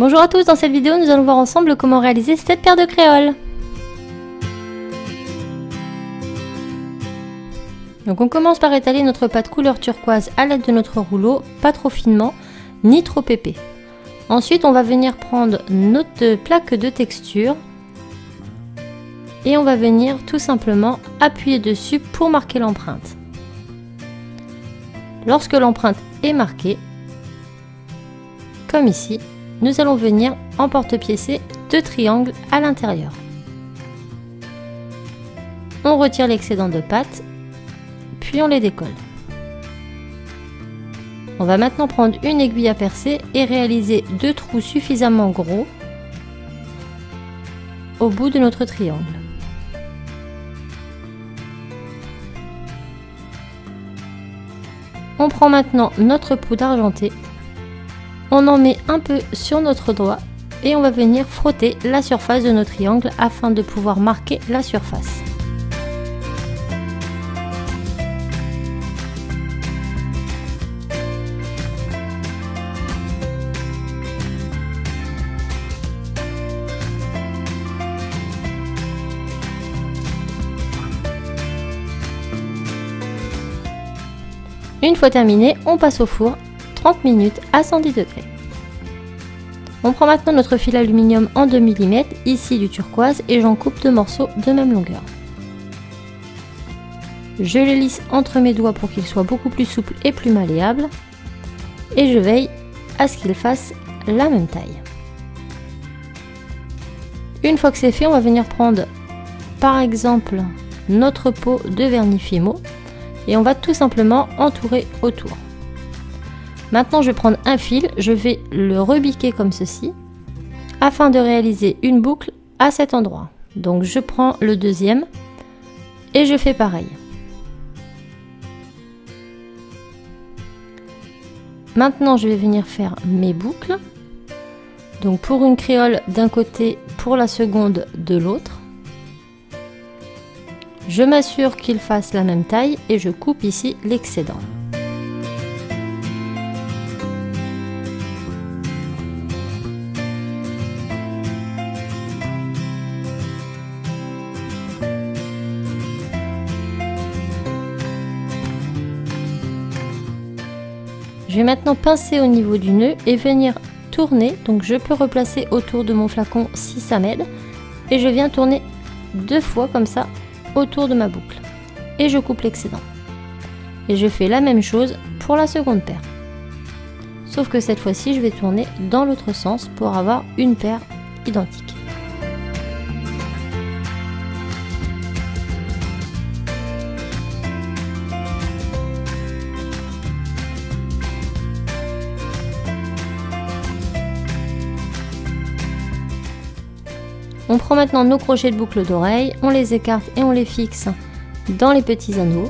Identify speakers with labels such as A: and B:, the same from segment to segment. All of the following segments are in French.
A: Bonjour à tous, dans cette vidéo nous allons voir ensemble comment réaliser cette paire de créoles. Donc on commence par étaler notre pâte couleur turquoise à l'aide de notre rouleau, pas trop finement ni trop épais. Ensuite on va venir prendre notre plaque de texture et on va venir tout simplement appuyer dessus pour marquer l'empreinte. Lorsque l'empreinte est marquée, comme ici, nous allons venir en porte-piécer 2 triangles à l'intérieur. On retire l'excédent de pâte, puis on les décolle. On va maintenant prendre une aiguille à percer et réaliser 2 trous suffisamment gros au bout de notre triangle. On prend maintenant notre poudre argentée. On en met un peu sur notre doigt et on va venir frotter la surface de nos triangles afin de pouvoir marquer la surface. Une fois terminé, on passe au four 30 minutes à 110 degrés. On prend maintenant notre fil aluminium en 2 mm, ici du turquoise, et j'en coupe 2 morceaux de même longueur. Je les lisse entre mes doigts pour qu'ils soient beaucoup plus souples et plus malléables. Et je veille à ce qu'ils fassent la même taille. Une fois que c'est fait, on va venir prendre par exemple notre pot de vernis Fimo et on va tout simplement entourer autour. Maintenant je vais prendre un fil, je vais le rebiquer comme ceci afin de réaliser une boucle à cet endroit. Donc je prends le deuxième et je fais pareil. Maintenant je vais venir faire mes boucles. Donc pour une créole d'un côté, pour la seconde de l'autre. Je m'assure qu'ils fassent la même taille et je coupe ici l'excédent. Je vais maintenant pincer au niveau du nœud et venir tourner. Donc je peux replacer autour de mon flacon si ça m'aide. Et je viens tourner 2 fois comme ça autour de ma boucle. Et je coupe l'excédent. Et je fais la même chose pour la seconde paire. Sauf que cette fois-ci, je vais tourner dans l'autre sens pour avoir une paire identique. On prend maintenant nos crochets de boucle d'oreille, on les écarte et on les fixe dans les petits anneaux.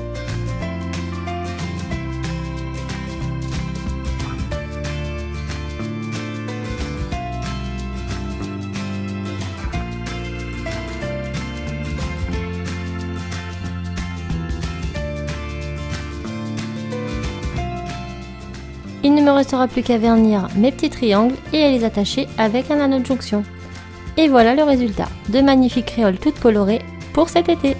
A: Il ne me restera plus qu'à vernir mes petits triangles et à les attacher avec un anneau de jonction. Et voilà le résultat, de magnifiques créoles toutes colorées pour cet été.